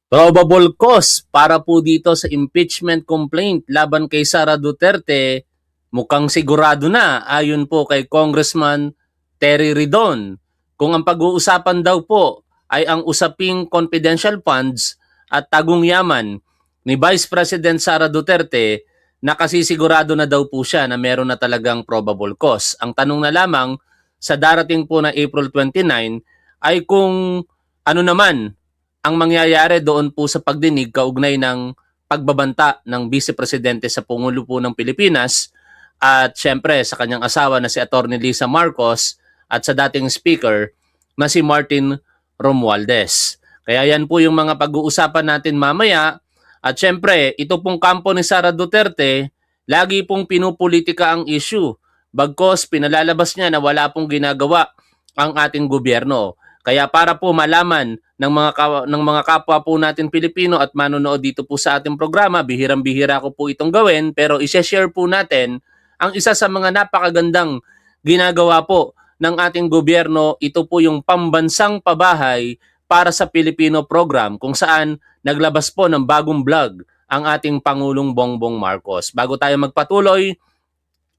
Probable cause para po dito sa impeachment complaint laban kay Sara Duterte, mukhang sigurado na ayon po kay Congressman Terry Ridon. Kung ang pag-uusapan daw po ay ang usaping confidential funds at tagong yaman ni Vice President Sara Duterte, nakasisigurado na daw po siya na meron na talagang probable cause. Ang tanong na lamang sa darating po na April 29 ay kung ano naman ang mangyayari doon po sa pagdinig kaugnay ng pagbabanta ng Vice Presidente sa Pangulo po ng Pilipinas at syempre sa kanyang asawa na si Atty. Lisa Marcos at sa dating speaker na si Martin Romualdez. Kaya yan po yung mga pag-uusapan natin mamaya at syempre ito pong kampo ni Sara Duterte, lagi pong pinupolitika ang issue bagkos pinalalabas niya na wala pong ginagawa ang ating gobyerno. Kaya para po malaman ng mga kapwa po natin Pilipino at manonood dito po sa ating programa, bihirang-bihira ko po itong gawin pero i-share po natin ang isa sa mga napakagandang ginagawa po ng ating gobyerno. Ito po yung Pambansang Pabahay para sa Pilipino program kung saan naglabas po ng bagong vlog ang ating Pangulong Bongbong Marcos. Bago tayo magpatuloy,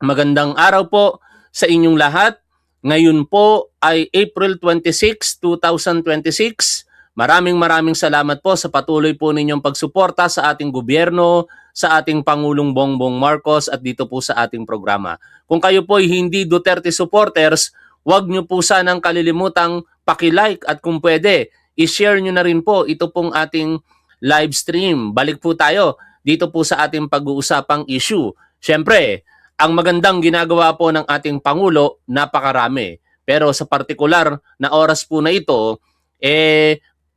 magandang araw po sa inyong lahat. Ngayon po ay April 26, 2026. Maraming salamat po sa patuloy po ninyong pagsuporta sa ating gobyerno, sa ating Pangulong Bongbong Marcos at dito po sa ating programa. Kung kayo po ay hindi Duterte supporters, huwag nyo po sanang kalilimutang paki-like at kung pwede, i-share nyo na rin po ito pong ating live stream. Balik po tayo dito po sa ating pag-uusapang issue. Siyempre, ang magandang ginagawa po ng ating Pangulo, napakarami. Pero sa partikular na oras po na ito,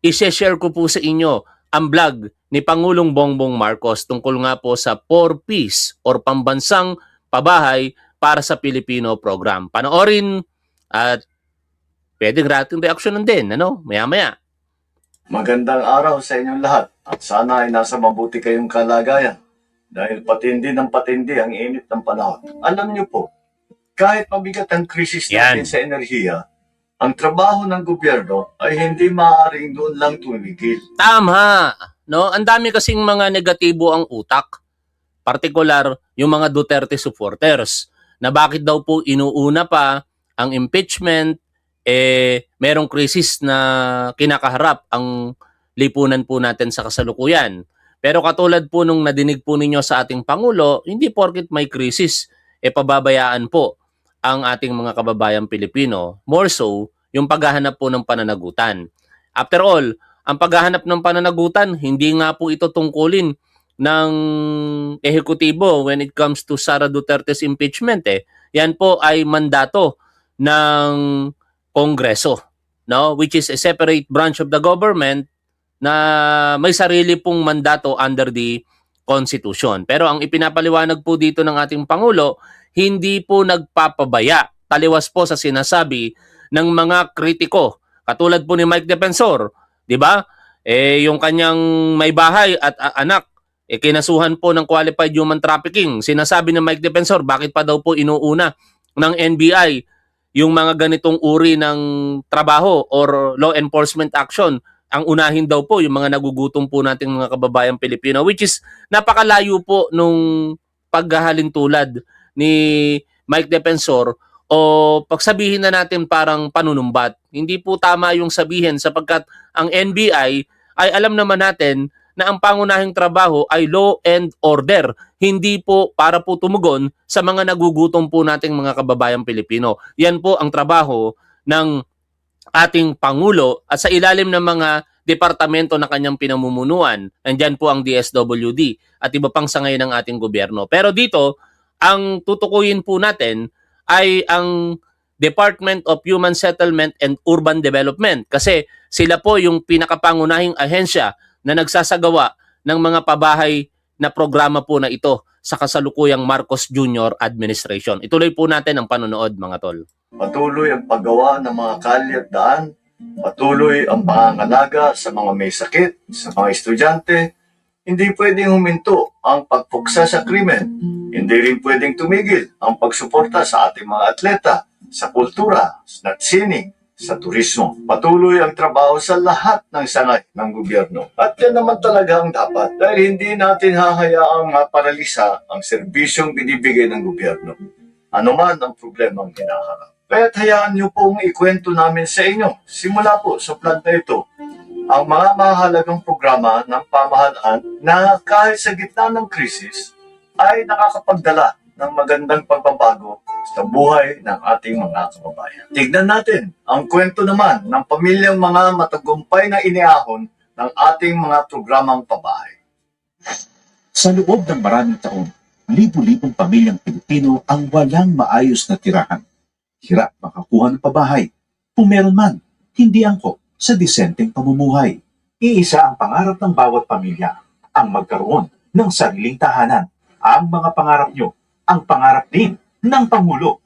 i-share ko po sa inyo ang vlog ni Pangulong Bongbong Marcos tungkol nga po sa 4Ps or Pambansang Pabahay para sa Pilipino program. Panoorin at pwedeng rating reaksyonan din, maya-maya. Magandang araw sa inyong lahat at sana ay nasa mabuti kayong kalagayan. Dahil patindi ng patindi ang init ng panahon. Alam niyo po, kahit mabigat ang krisis natin sa enerhiya, ang trabaho ng gobyerno ay hindi maaaring doon lang tumigil. Tama! No? Ang dami kasing mga negatibo ang utak. Partikular, yung mga Duterte supporters. Na bakit daw po inuuna pa ang impeachment, merong krisis na kinakaharap ang lipunan po natin sa kasalukuyan. Pero katulad po nung nadinig po ninyo sa ating Pangulo, hindi porket may krisis, pababayaan po ang ating mga kababayang Pilipino. More so, yung paghahanap po ng pananagutan. After all, ang paghahanap ng pananagutan, hindi nga po ito tungkulin ng ehekutibo when it comes to Sara Duterte's impeachment. Yan po ay mandato ng Kongreso, no? Which is a separate branch of the government na may sarili pong mandato under the Constitution. Pero ang ipinapaliwanag po dito ng ating Pangulo, hindi po nagpapabaya. Taliwas po sa sinasabi ng mga kritiko. Katulad po ni Mike Defensor, di ba? Yung kanyang may bahay at anak, kinasuhan po ng qualified human trafficking. Sinasabi ni Mike Defensor, bakit pa daw po inuuna ng NBI yung mga ganitong uri ng trabaho or law enforcement action? Ang unahin daw po yung mga nagugutom po nating mga kababayang Pilipino, which is napakalayo po nung paghahalin tulad ni Mike Defensor o pagsabihin na natin parang panunumbat. Hindi po tama yung sabihin sapagkat ang NBI ay alam naman natin na ang pangunahing trabaho ay law and order. Hindi po para po tumugon sa mga nagugutom po nating mga kababayang Pilipino. Yan po ang trabaho ng ating Pangulo at sa ilalim ng mga departamento na kanyang pinamumunuan. Nandyan po ang DSWD at iba pang sangay ng ating gobyerno. Pero dito, ang tutukuyin po natin ay ang Department of Human Settlement and Urban Development kasi sila po yung pinakapangunahing ahensya na nagsasagawa ng mga pabahay na programa po na ito sa kasalukuyang Marcos Jr. administration. Ituloy po natin ang panonood, mga tol. Patuloy ang paggawa ng mga kalye at daan, patuloy ang pangangalaga sa mga may sakit, sa mga estudyante. Hindi pwedeng huminto ang pagpuksa sa krimen. Hindi rin pwedeng tumigil ang pagsuporta sa ating mga atleta, sa kultura, sa sining, sa turismo. Patuloy ang trabaho sa lahat ng sangay ng gobyerno. At yan naman talaga ang dapat dahil hindi natin hahayaang maparalisa ang serbisyong binibigay ng gobyerno. Ano man ang problemang hinaharap. Kaya't hayaan niyo pong ikwento namin sa inyo, simula po sa vlog na ito, ang mga mahalagang programa ng pamahalaan na kahit sa gitna ng krisis ay nakakapagdala ng magandang pagbabago sa buhay ng ating mga kababayan. Tignan natin ang kwento naman ng pamilyang mga matagumpay na iniahon ng ating mga programang pabahay. Sa loob ng maraming taon, libu-libong pamilyang Pilipino ang walang maayos na tirahan. Hirap makakuha ng pabahay. Kung meron man, hindi angkop sa disenteng pamumuhay. Iisa ang pangarap ng bawat pamilya, ang magkaroon ng sariling tahanan. Ang mga pangarap nyo, ang pangarap din ng Pangulo.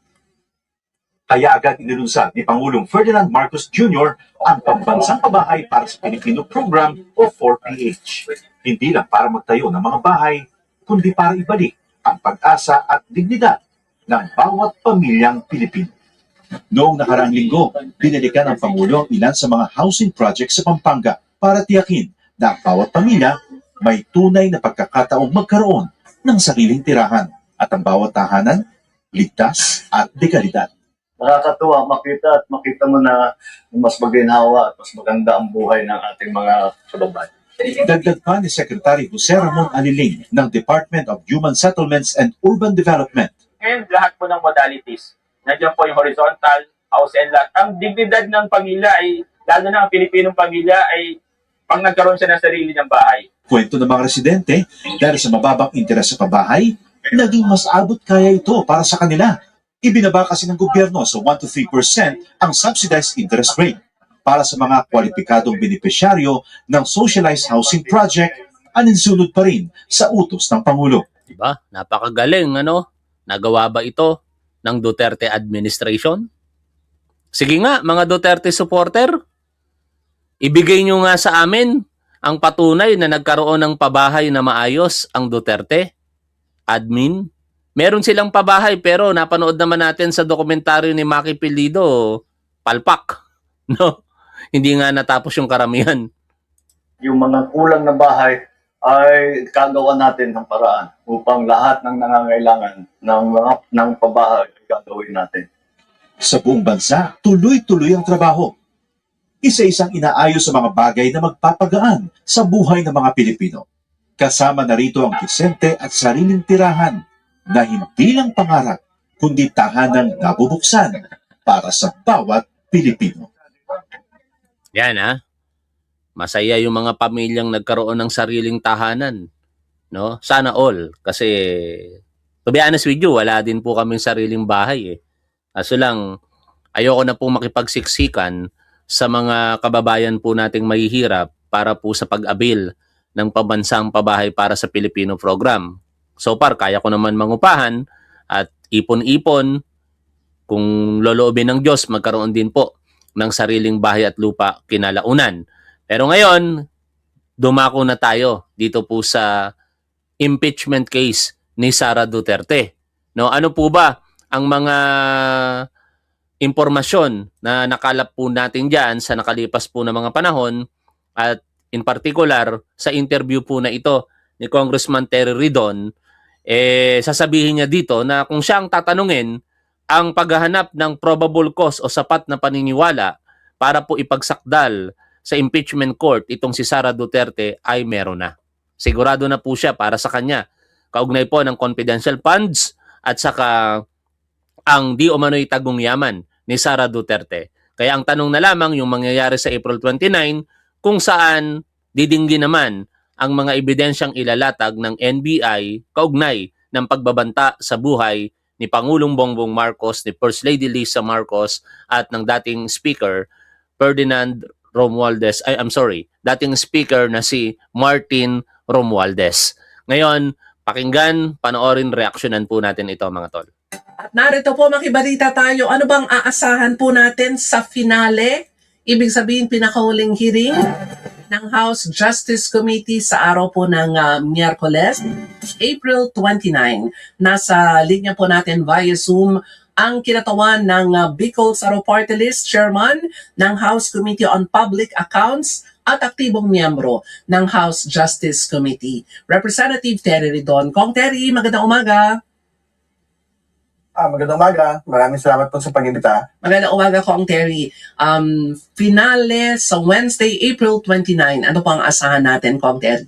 Kaya agad inilunsad ni Pangulong Ferdinand Marcos Jr. ang Pambansang Pabahay para sa Pilipino Program o 4PH. Hindi lang para magtayo ng mga bahay, kundi para ibalik ang pag-asa at dignidad ng bawat pamilyang Pilipino. Noong nakaraang linggo, binalikan ng Pangulo ang ilan sa mga housing projects sa Pampanga para tiyakin na ang bawat pamilya may tunay na pagkakataong magkaroon ng sariling tirahan at ang bawat tahanan ligtas at dekalidad. Nakakatuwa makita mo na mas maginhawa at mas maganda ang buhay ng ating mga kababayan. Dagdag pa ni Secretary Jose Ramon Aliling ng Department of Human Settlements and Urban Development. Ngayon, lahat po ng modalities. Nandiyan po yung horizontal, house and lot. Ang dignidad ng pamilya ay, lalo na ang Pilipinong pamilya ay pag nagkaroon siya ng sarili ng bahay. Kwento ng mga residente, dahil sa mababang interes sa pabahay, naging mas abot kaya ito para sa kanila. Ibinaba kasi ng gobyerno sa 1 to 3% ang subsidized interest rate para sa mga kwalipikadong benepisyaryo ng socialized housing project, aninsunod pa rin sa utos ng Pangulo. Diba? Napakagaling, ano? Nagawa ba ito ng Duterte administration? Sige nga, mga Duterte supporter, ibigay nyo nga sa amin ang patunay na nagkaroon ng pabahay na maayos ang Duterte admin. Meron silang pabahay pero napanood naman natin sa dokumentaryo ni Maki Pilido, palpak. No? Hindi nga natapos yung karamihan. Yung mga kulang na bahay ay gagawa natin ng paraan upang lahat ng nangangailangan ng pabahay ay gagawin natin. Sa buong bansa, tuloy-tuloy ang trabaho. Isa-isang inaayos sa mga bagay na magpapagaan sa buhay ng mga Pilipino. Kasama na rito ang disente at sariling tirahan na hindi lang pangarap, kundi tahanang nabubuksan para sa bawat Pilipino. Yan ha. Masaya yung mga pamilyang nagkaroon ng sariling tahanan. No? Sana all. Kasi, to be honest with you, wala din po kaming sariling bahay eh. Kaso lang, ayoko na po makipagsiksikan sa mga kababayan po nating mahihirap para po sa pag-abil ng pambansang pabahay para sa Pilipino program. So far, kaya ko naman mangupahan at ipon-ipon. Kung loloobin ng Diyos, magkaroon din po ng sariling bahay at lupa kinalaunan. Pero ngayon, dumako na tayo dito po sa impeachment case ni Sara Duterte. No, ano po ba ang mga impormasyon na nakalap po natin diyan sa nakalipas po na mga panahon at in particular sa interview po na ito ni Congressman Terry Ridon, sasabihin niya dito na kung siya ang tatanungin, ang paghahanap ng probable cause o sapat na paniniwala para po ipagsakdal sa impeachment court itong si Sara Duterte ay meron na. Sigurado na po siya para sa kanya. Kaugnay po ng confidential funds at saka ang di umano'y tagong yaman ni Sara Duterte. Kaya ang tanong na lamang yung mangyayari sa April 29 kung saan didinggi naman ang mga ebidensyang ilalatag ng NBI kaugnay ng pagbabanta sa buhay ni Pangulong Bongbong Marcos, ni First Lady Lisa Marcos at ng dating Speaker Ferdinand Romualdez, dating Speaker na si Martin Romualdez. Ngayon, pakinggan, panoorin, reaksyonan po natin ito mga tol. At narito po makibalita tayo, ano bang aasahan po natin sa finale? Ibig sabihin pinakahuling hearing ng House Justice Committee sa araw po ng Miyerkules, April 29. Nasa linya po natin via Zoom ang kinatawan ng Bicol Saro Party List Chairman ng House Committee on Public Accounts at aktibong miyembro ng House Justice Committee, Representative Terry Ridon. Kong Terry, magandang umaga. Magandang umaga. Maraming salamat po sa pag-imbita. Magandang umaga, Kong Terry. Finale sa Wednesday, April 29. Ano pang asahan natin, Kong Terry?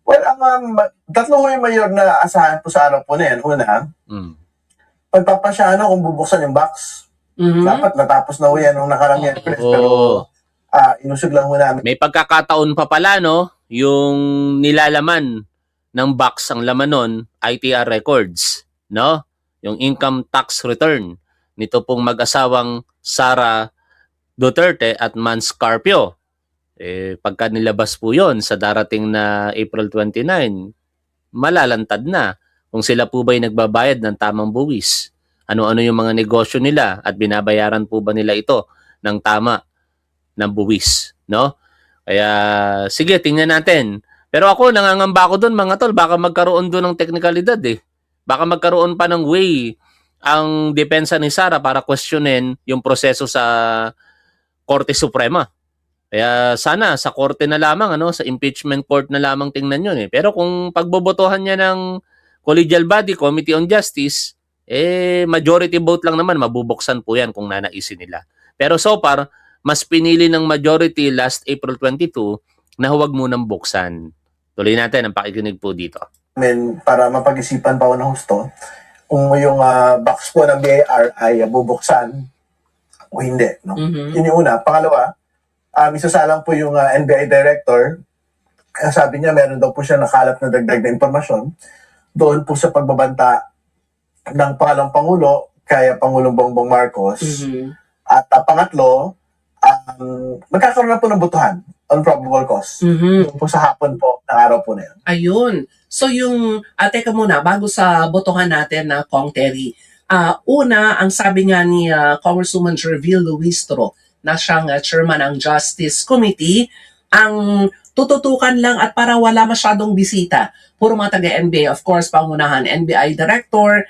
Well, ang tatlo ko yung mayor na asahan po sa araw po na yan. Una, pagpapasya kung bubuksan yung box. Mhm. Dapat natapos na ho yan nung nakarang Miyerkules. Pero inusog lang ho namin. May pagkakataon pa pala, no? Yung nilalaman ng box ang laman nun, ITR records, no? Yung income tax return nito pong mag-asawang Sara Duterte at Mans Carpio. Pagka nilabas po yon sa darating na April 29, malalantad na kung sila po ba'y nagbabayad ng tamang buwis. Ano-ano yung mga negosyo nila at binabayaran po ba nila ito ng tama ng buwis, no? Kaya sige, tingnan natin. Pero ako nangangamba ako doon, mga tol, baka magkaroon doon ng teknikalidad eh. Baka magkaroon pa ng way ang depensa ni Sara para questionin yung proseso sa Korte Suprema. Kaya sana sa korte na lamang, sa impeachment court na lamang tingnan yun eh. Pero kung pagbobotohan niya ng collegial body, Committee on Justice, majority vote lang naman, mabubuksan po yan kung nanaisin nila. Pero so far, mas pinili ng majority last April 22 na huwag munang buksan. Tuloy natin ang pakikinig po dito. Para mapag-isipan pa ho ng husto kung yung box po ng BIR ay bubuksan o hindi. No? Mhm. Yun yung una. Pangalawa, isasalang po yung NBI director. Sabi niya meron daw po siya nakalap na dagdag na impormasyon doon po sa pagbabanta ng pangalawang Pangulo kaya Pangulong Bongbong Marcos. Mhm. At pangatlo, magkakaroon na po ng botohan on probable cause. Mhm. Doon po sa hapon po ng araw po na yun. Ayun. So yung, teka muna, bago sa botohan natin na Kong Terry, una, ang sabi nga ni Congresswoman Jerville Luistro na siyang chairman ng Justice Committee, ang tututukan lang at para wala masyadong bisita, puro mga taga-NBI, of course, pangunahan, NBI Director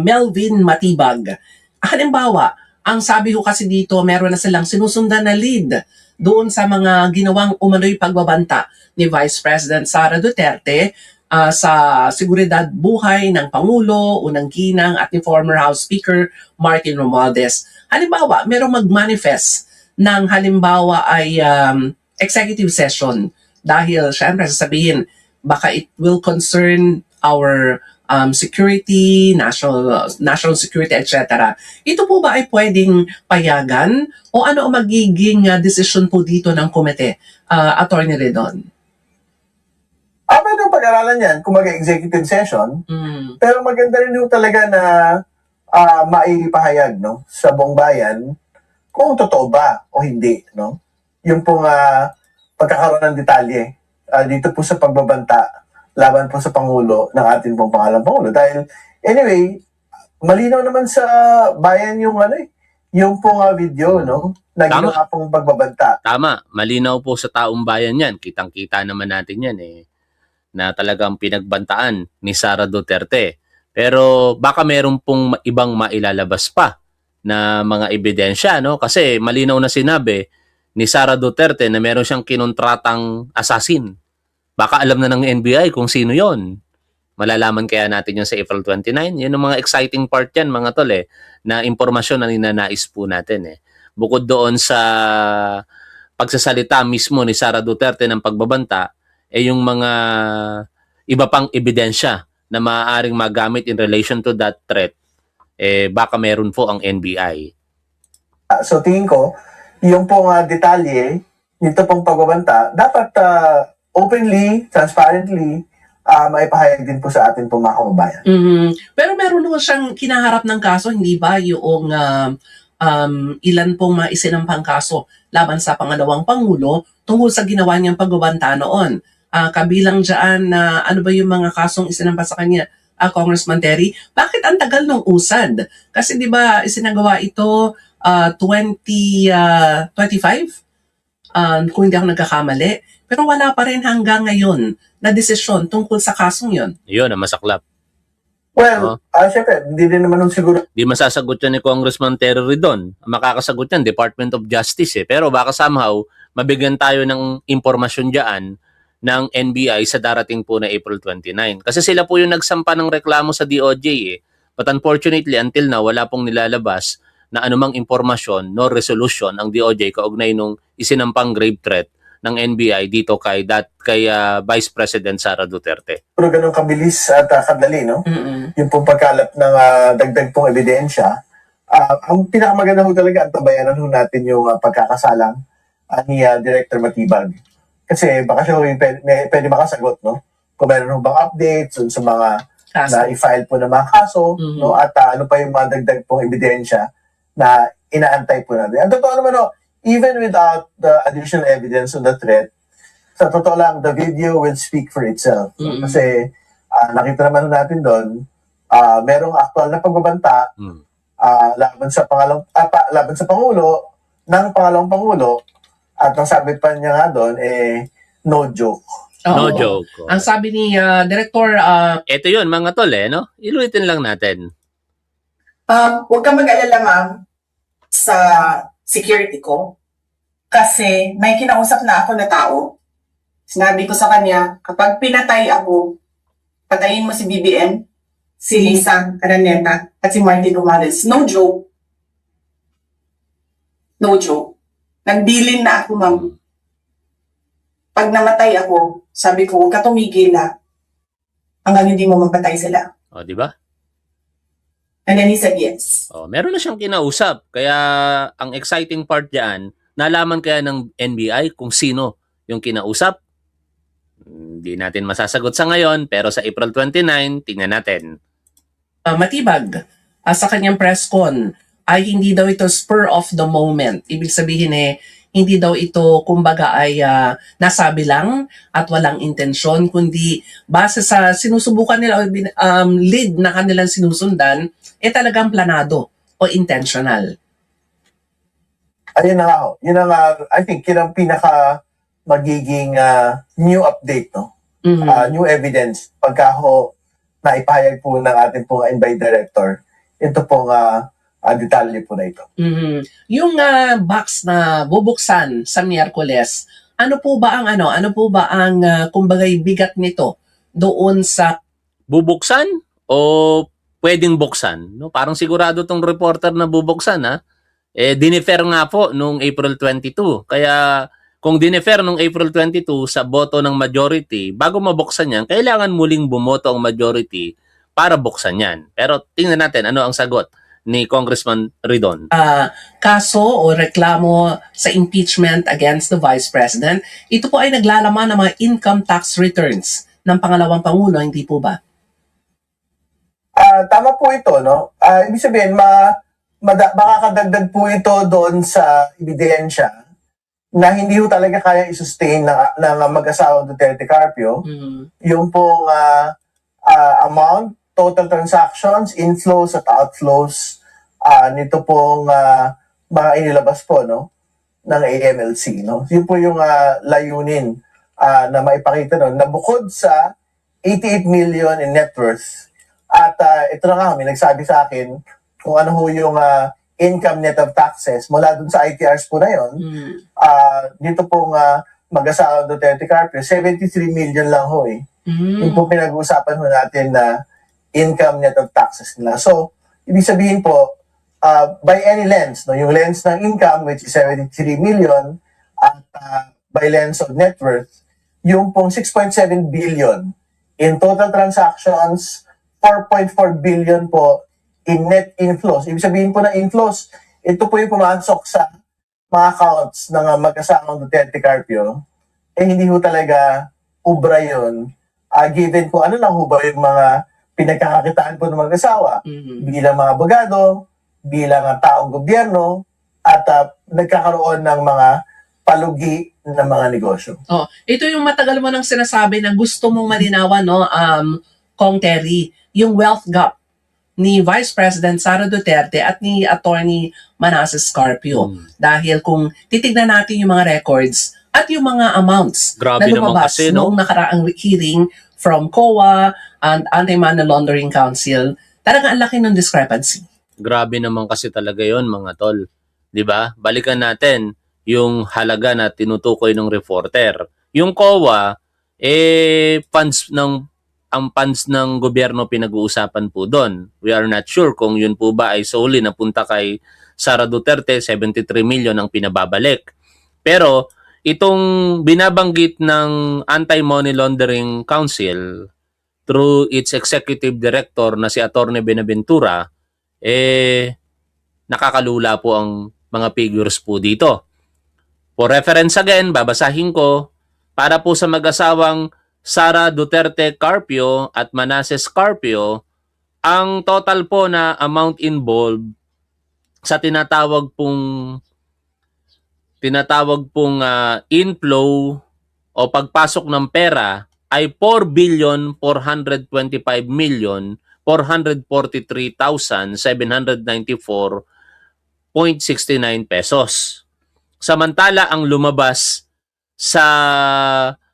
Melvin Matibag. Halimbawa, ang sabi ko kasi dito, meron na silang sinusundan na lead doon sa mga ginawang umano'y pagbabanta ni Vice President Sara Duterte sa seguridad buhay ng Pangulo, unang ginang at ni former House Speaker Martin Romualdez. Halimbawa, merong mag-manifest ng halimbawa ay executive session dahil syempre sasabihin baka it will concern our security, national security, etc. Ito po ba ay pwedeng payagan o ano ang magiging decision po dito ng komite, Attorney Redon? Pwede pag-aralan yan kung mag-executive session, Mm. pero maganda rin yung talaga na maipahayag sa buong bayan kung totoo ba o hindi. No? Yung pong pagkakaroon ng detalye dito po sa pagbabanta laban po sa Pangulo ng ating pong pangalang Pangulo. Dahil, anyway, malinaw naman sa bayan yung yung pong video, no? Na Tama. ginawa pong pagbabanta. Tama, malinaw po sa taong bayan yan. Kitang-kita naman natin yan na talagang pinagbantaan ni Sara Duterte. Pero baka meron pong ibang mailalabas pa na mga ebidensya, no? Kasi malinaw na sinabi ni Sara Duterte na meron siyang kinontratang assassin. Baka alam na ng NBI kung sino yon. Malalaman kaya natin yun sa April 29. Yun ang mga exciting part yan, mga tol, na impormasyon na ninanais po natin. Bukod doon sa pagsasalita mismo ni Sara Duterte ng pagbabanta, yung mga iba pang ebidensya na maaaring magamit in relation to that threat, baka meron po ang NBI. So tingin ko, yung pong detalye nito pong pagbabanta, dapat openly, transparently, maipahayag din po sa atin pong mga kababayan. Pero meron naman siyang kinaharap ng kaso, hindi ba yung ilan pong mga isinampang kaso laban sa pangalawang Pangulo tungkol sa ginawa niyang pagbabanta noon. Kabilang dyan na ano ba yung mga kasong isinampa sa kanya, Congressman Terry? Bakit ang tagal ng usad? Kasi di ba isinagawa ito 2025? Kung hindi ako nagkakamali. Pero wala pa rin hanggang ngayon na desisyon tungkol sa kasong yon. Yun ang masaklap. Well, syempre, hindi din naman nun siguro Di masasagot yan ni Congressman Terry Ridon. Ang makakasagot yan, Department of Justice. Pero baka somehow, mabigyan tayo ng impormasyon dyan ng NBI sa darating po na April 29. Kasi sila po yung nagsampa ng reklamo sa DOJ eh. But unfortunately, until now, wala pong nilalabas na anumang impormasyon no resolution ang DOJ kaugnay nung isinampang grave threat ng NBI dito kay Vice President Sara Duterte. ganun kabilis at kadali, no? Mm-mm. Yung pong pagkalap ng dagdag pong ebidensya. Ang pinakamaganda ho talaga, antabayanan ho natin yung pagkakasalang ni Director Matibag. Kasi baka siya pwede makasagot, no? Kung meron ho bang updates dun sa mga Kaso. na i-file po ng mga kaso, Mhm. no? At ano pa yung mga dagdag pong ebidensya na inaantay po natin. Ang totoo naman, no, even without the additional evidence on the threat, sa totoo lang, the video will speak for itself. Mhm. Kasi nakita naman natin doon, merong aktual na pagbabanta Hmm. laban sa laban sa Pangulo, ng pangalawang Pangulo, at ang sabi pa niya nga doon, no joke. No Oo. joke. Ang sabi ni Director Ito yun, mga tol no? Iluitin lang natin. Huwag kang mag-alala, ma'am, sa security ko. Kasi may kinausap na ako na tao. Sinabi ko sa kanya, kapag pinatay ako, patayin mo si BBM, si Lisa Araneta, at si Martin Romales. No joke. No joke. Nagbilin na ako, ma'am. Pag namatay ako, sabi ko, huwag ka tumigil hanggang hindi mo mapatay sila. O, di ba? And then he said yes. Oh, meron na siyang kinausap. Kaya ang exciting part diyan, nalaman kaya ng NBI kung sino yung kinausap? Hindi natin masasagot sa ngayon, pero sa April 29, tingnan natin. Matibag sa kanyang press con ay hindi daw ito spur of the moment. Ibig sabihin hindi daw ito kumbaga ay nasabi lang at walang intensyon, kundi base sa sinusubukan nila o lead na kanilang sinusundan, talagang planado o intentional. Ayun na nga ho. Yun ang, I think, yun ang pinaka magiging new update, no? Mhm. New evidence. Pagka ho, naipahayag po ng ating pong invite director, ito pong detalye po na ito. Mhm. Yung box na bubuksan sa Miyerkules, ano po ba ang kumbaga bigat nito doon sa Bubuksan o pwedeng buksan? No? Parang sigurado tong reporter na bubuksan, ha? Dinefer nga po nung April 22. Kaya kung dinefer nung April 22 sa boto ng majority, bago mabuksan yan, kailangan muling bumoto ang majority para buksan yan. Pero tingnan natin ano ang sagot ni Congressman Ridon. kaso o reklamo sa impeachment against the Vice President, ito po ay naglalaman ng mga income tax returns ng pangalawang Pangulo, hindi po ba? Tama po ito, no? Ibig sabihin, makakadagdag po ito doon sa ebidensya na hindi ho talaga kaya i-sustain ng mag-asawang Duterte Carpio. Mhm. Yung pong amount, total transactions, inflows at outflows nito pong mga inilabas po, no, ng AMLC, no. Yun po yung layunin na maipakita nun, na bukod sa 88 million in net worth, at ito na nga, may nagsabi sa akin kung ano ho yung income net of taxes mula dun sa ITRs po na yun. Mhm. Dito pong mag-asawang Duterte Carpio, 73 million lang ho eh. Mhm. Yung po pinag-uusapan ho natin na income net of taxes nila. So, ibig sabihin po, by any lens, no, yung lens ng income, which is 73 million, at by lens of net worth, yung pong 6.7 billion in total transactions, 4.4 billion po in net inflows. Ibig sabihin po na inflows, ito po yung pumasok sa mga accounts ng mag-asawang Duterte Carpio, hindi ho talaga ubra yun, given po ano lang ho ba yung mga pinagkakakitaan po ng mag-asawa Mhm. bilang mga abogado, bilang taong gobyerno, at nagkakaroon ng mga palugi ng mga negosyo. Ito yung matagal mo nang sinasabi na gusto mong malinawan, no, Kong Terry, yung wealth gap ni Vice President Sara Duterte at ni Attorney Manasseh Carpio. Dahil kung titignan natin yung mga records, at yung mga amounts Grabe na naman lumabas kasi, no? noong nakaraang hearing from COA and Anti-Money Laundering Council. Talagang ang laki ng discrepancy. Grabe naman kasi talaga yon mga tol. 'Di ba? Balikan natin yung halaga na tinutukoy ng reporter. Yung COA, ang funds ng gobyerno pinag-uusapan po doon. We are not sure kung yun po ba ay solely napunta kay Sara Duterte, 73 million ang pinababalik. Pero itong binabanggit ng Anti-Money Laundering Council through its executive director na si Attorney Benaventura, nakakalula po ang mga figures po dito. For reference again, babasahin ko, para po sa mag-asawang Sara Duterte Carpio at Manasseh Carpio, ang total po na amount involved sa tinatawag pong inflow o pagpasok ng pera ay 4,425,443,794.69 pesos. Samantala, ang lumabas sa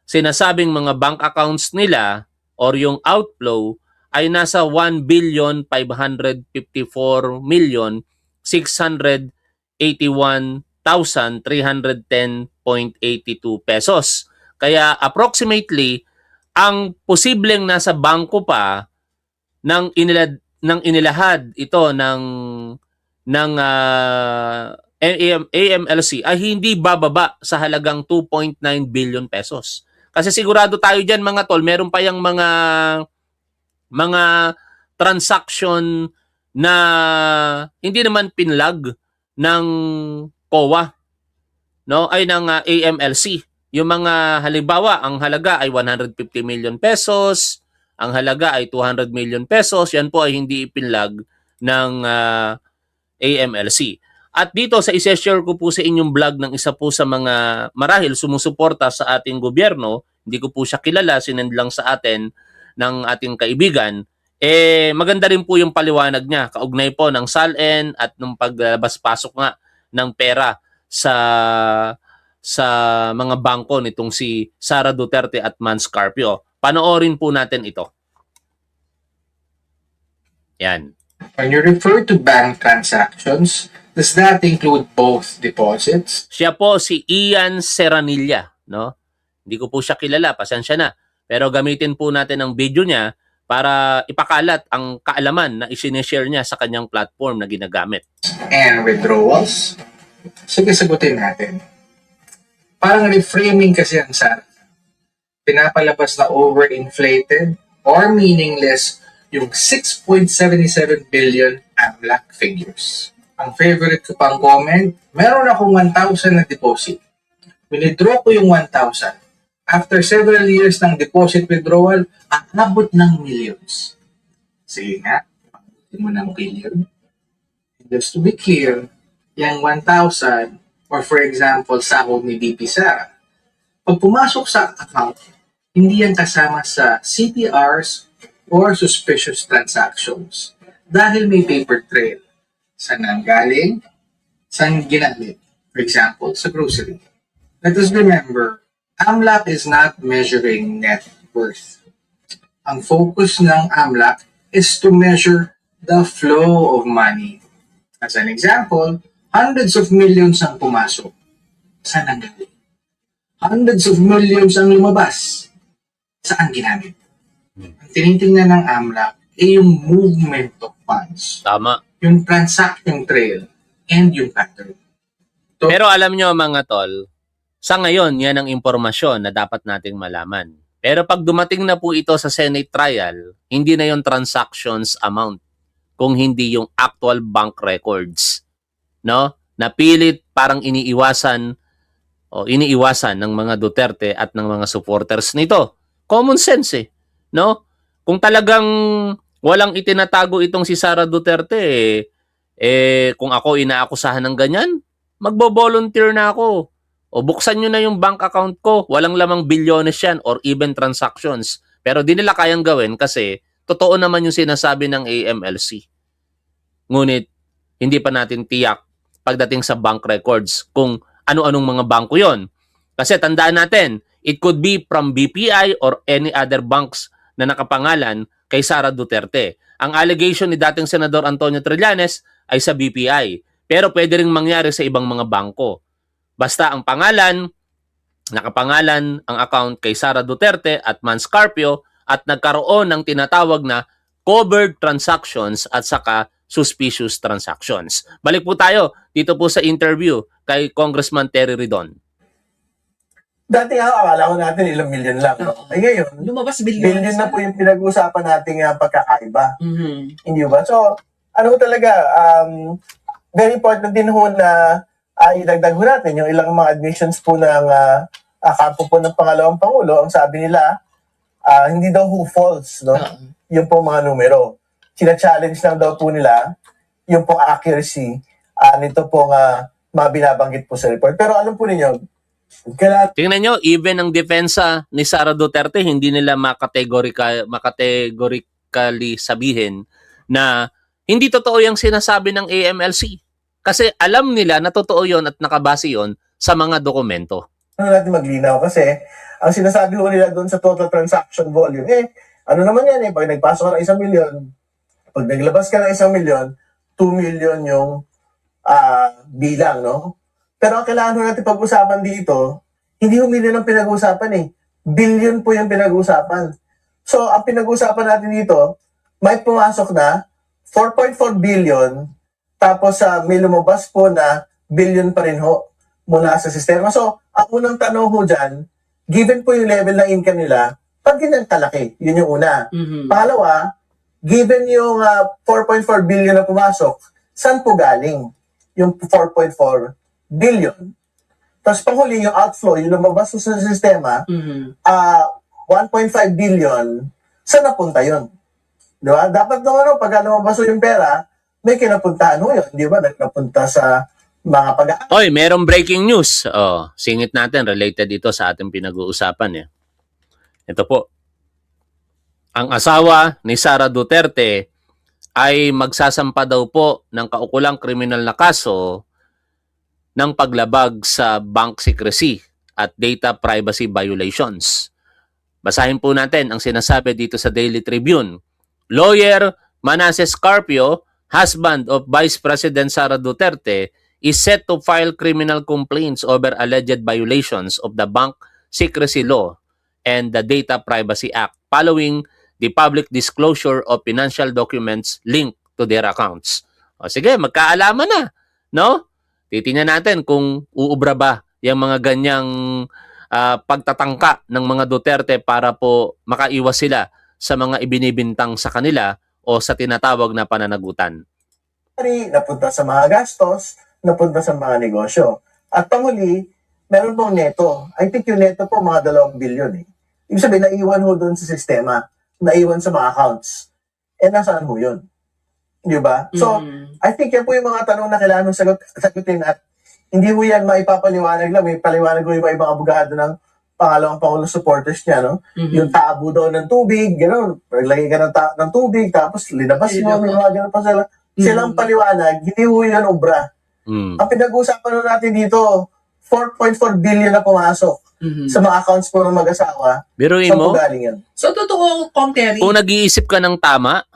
sinasabing mga bank accounts nila or yung outflow ay nasa 1,554,681,310.82 pesos. Kaya approximately, ang posibleng nasa bangko pa nang inilahad ito ng AMLC ay hindi bababa sa halagang 2.9 billion pesos. Kasi sigurado tayo diyan mga tol, meron pa yang mga transaction na hindi naman pinlag ng COA, no, ay ng AMLC. Yung mga halimbawa, ang halaga ay 150 million pesos, ang halaga ay 200 million pesos, yan po ay hindi ipinlag ng AMLC. At dito sa isi-share ko po sa inyong vlog ng isa po sa mga marahil sumusuporta sa ating gobyerno, hindi ko po siya kilala, sinend lang sa atin ng ating kaibigan, maganda rin po yung paliwanag niya, kaugnay po ng SALN at ng paglabas-pasok nga ng pera sa mga bangko nitong si Sara Duterte at Mans Carpio. Panoorin po natin ito. Yan. When you refer to bank transactions, does that include both deposits? Siya po si Ian Serranilla, no? Hindi ko po siya kilala, pasensya na. Pero gamitin po natin ang video niya para ipakalat ang kaalaman na isineshare niya sa kanyang platform na ginagamit. And withdrawals? Sige, sagutin natin. Parang reframing kasi ang Sara. Pinapalabas na overinflated or meaningless yung 6.77 billion AMLAC figures. Ang favorite ko pang comment, meron akong 1,000 na deposit. Winidraw ko yung 1,000. After several years ng deposit withdrawal, aabot ng millions. Sige nga, abutin mo ng billion. Just to be clear, yung 1,000, or for example, sahod ni DP Sara, pag pumasok sa account, hindi yan kasama sa CTRs or suspicious transactions dahil may paper trail. Saan nanggaling? Saan ginamit? For example, sa grocery. Let us remember, AMLAC is not measuring net worth. Ang focus ng AMLAC is to measure the flow of money. As an example, hundreds of millions ang pumasok. Saan ang galing? Hundreds of millions ang lumabas. Saan ginamit? Ang tinitingnan ng AMLAC ay yung movement of funds. Tama. Yung transaction trail and yung pattern. Pero alam nyo mga tol, sa ngayon, yan ang impormasyon na dapat nating malaman. Pero pag dumating na po ito sa Senate trial, hindi na yung transactions amount, kung hindi yung actual bank records. No? Napilit parang iniiwasan ng mga Duterte at ng mga supporters nito. Common sense no? Kung talagang walang itinatago itong si Sara Duterte, kung ako inaakusahan ng ganyan, magbo-volunteer na ako. O buksan nyo na yung bank account ko, walang lamang bilyones yan or even transactions. Pero di nila kayang gawin kasi totoo naman yung sinasabi ng AMLC. Ngunit hindi pa natin tiyak pagdating sa bank records kung ano-anong mga bangko yon. Kasi tandaan natin, it could be from BPI or any other banks na nakapangalan kay Sara Duterte. Ang allegation ni dating Senador Antonio Trillanes ay sa BPI. Pero pwede ring mangyari sa ibang mga bangko. Basta ang pangalan, nakapangalan ang account kay Sara Duterte at Mans Carpio at nagkaroon ng tinatawag na covered transactions at saka suspicious transactions. Balik po tayo dito po sa interview kay Congressman Terry Ridon. Dati nga, akala ko natin ilang milyon lang. No? Oo. Ay ngayon, Lumabas billion billion na po yung pinag-uusapan nating pagkakaiba. Mhm. Hindi ba? So, ano ho talaga, very important din ho na idagdag ho natin yung ilang mga admissions po ng kampo po ng pangalawang Pangulo. Ang sabi nila, hindi daw ho false, no? Oo. Yung po mga numero. Sina-challenge lang daw po nila yung pong accuracy nito pong mga binabanggit po sa report. Pero alam po ninyo, kailangan Tingnan nyo, even ang depensa ni Sara Duterte, hindi nila makategorically sabihin na hindi totoo yung sinasabi ng AMLC. Kasi alam nila na totoo yon at nakabase yon sa mga dokumento. natin maglinaw kasi ang sinasabi ko nila doon sa total transaction volume, ano naman yan pag nagpasok ka ng 1 million, pag naglabas ka ng 1 million, 2 million yung bilang, no? Pero ang kailangan natin pag-usapan dito, hindi yung million ang pinag-uusapan billion po yung pinag-uusapan. So, ang pinag-uusapan natin dito, may pumasok na 4.4 billion, tapos may lumabas po na billion pa rin ho mula sa sistema. So, ang unang tanong ho dyan, given po yung level ng income nila, pag ganyan kalaki, yun yung una. Mhm. Pangalawa, given yung 4.4 billion na pumasok, saan po galing yung 4.4 billion? Tapos panghuli yung outflow, yung lumabas po sa sistema, Mhm. 1.5 billion, saan napunta yun? Di ba? Dapat naman pag lumabas yung pera, may kinapuntahan ho yun. Di ba? Napunta sa mga pag- Oy, merong breaking news. Oh, singit natin related ito sa ating pinag-uusapan. Ito po. Ang asawa ni Sara Duterte ay magsasampa daw po ng kaukulang kriminal na kaso ng paglabag sa bank secrecy at data privacy violations. Basahin po natin ang sinasabi dito sa Daily Tribune. Lawyer Manasseh Carpio, husband of Vice President Sara Duterte, is set to file criminal complaints over alleged violations of the Bank Secrecy Law and the Data Privacy Act following the public disclosure of financial documents linked to their accounts. O sige, magkaalaman na, no? Titingnan natin kung uubra ba yung mga ganyang pagtatangka ng mga Duterte para po makaiwas sila sa mga ibinibintang sa kanila o sa tinatawag na pananagutan. napunta sa mga gastos, napunta sa mga negosyo. At panghuli, meron pong neto. I think yung neto po mga 2 billion Ibig sabihin, naiwan ho doon sa sistema, naiwan sa mga accounts. Nasaan ho yun? Di ba? So, Mhm. I think yan po yung mga tanong na kailangan mong sagutin at hindi mo yan maipapaliwanag lang. May paliwanag ko yung mga ibang abogado ng pangalawang Pangulo supporters niya, no? Mhm. Yung tabo daw ng tubig, gano'n. Naglagay ka ng tubig, tapos linabas mo, may mga gano'n pa sila. Silang paliwanag, hindi ho yan obra. Mm. Ang pinag-uusapan natin dito, 4.4 billion na pumasok Mhm. sa mga accounts po ng mag-asawa. Biruin Saan po mo, galing yan? So, totoo, Kong Terry. kung nag-iisip ka ng tama,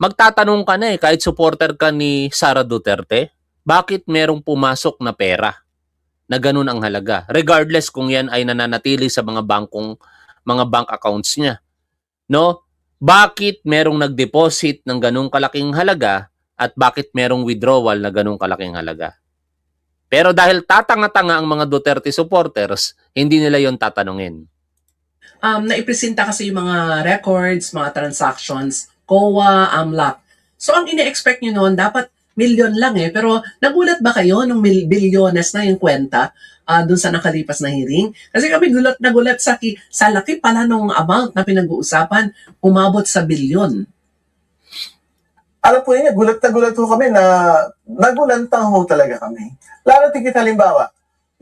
magtatanong ka na kahit supporter ka ni Sara Duterte, bakit merong pumasok na pera na ganun ang halaga? Regardless kung yan ay nananatili sa mga bank accounts niya. No? Bakit merong nag-deposit ng ganung kalaking halaga at bakit merong withdrawal na ganung kalaking halaga? Pero dahil tatanga-tanga ang mga Duterte supporters, hindi nila yon tatanungin. Naipresenta kasi yung mga records, mga transactions, COA, AMLAC. So, ang ine-expect nyo noon, dapat million lang pero nagulat ba kayo nung bilyones na yung kwenta dun sa nakalipas na hearing? Kasi kami nagulat sa laki pala nung amount na pinag-uusapan, umabot sa bilyon. Alam po niya, gulat na gulat ho kami na nagulantang ho talaga kami. Lalo tigit halimbawa,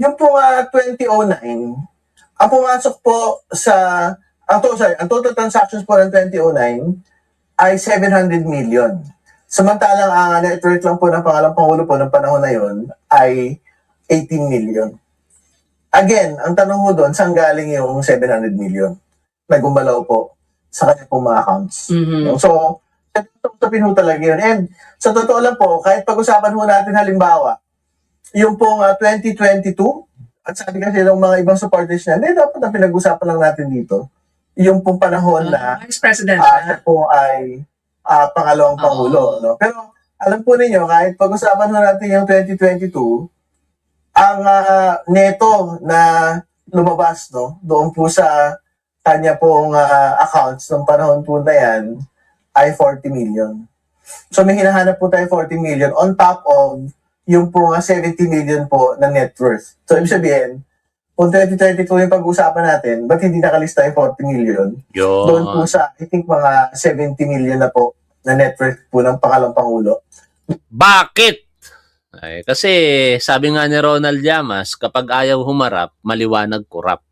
yung po 2009, ang pumasok po ang total transactions po ng 2009 ay 700 million. Samantalang ang net worth lang po ng pangalang Pangulo po ng panahon na yon ay 18 million. Again, ang tanong mo doon, saan galing yung 700 million na gumalaw po sa kanya pong mga accounts? Mhm. So, sabihin ho talaga yun. And sa totoo lang po, kahit pag-usapan mo natin halimbawa, yung pong 2022, at sabi kasi ng mga ibang supporters niya, dapat na pinag-usapan lang natin dito, yung pong panahon na Vice President. siya po ay pangalawang pangulo. No? Pero alam po ninyo, kahit pag-usapan mo natin yung 2022, ang neto na lumabas no, doon po sa kanya pong accounts ng panahon po na yan ay 40 million. So may hinahanap po tayo 40 million on top of yung po 70 million po na net worth. So ibig sabihin, kung 2022 yung pag-uusapan natin, ba't hindi nakalista yung 40 million? Doon po Yun. sa, I think mga 70 million na po na net worth po ng pangalawang pangulo. Bakit? Ay, kasi sabi nga ni Ronald Llamas, kapag ayaw humarap, maliwanag kurap.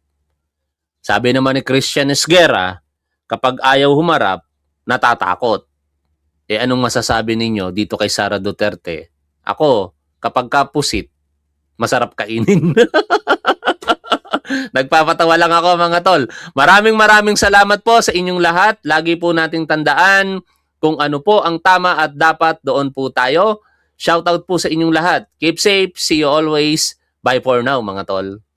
Sabi naman ni Christian Esguerra, kapag ayaw humarap, natatakot. Eh anong masasabi ninyo dito kay Sara Duterte? Ako, kapag kapusit, masarap kainin. Nagpapatawa lang ako mga tol. Maraming salamat po sa inyong lahat. Lagi po nating tandaan kung ano po ang tama at dapat doon po tayo. Shoutout po sa inyong lahat. Keep safe. See you always. Bye for now mga tol.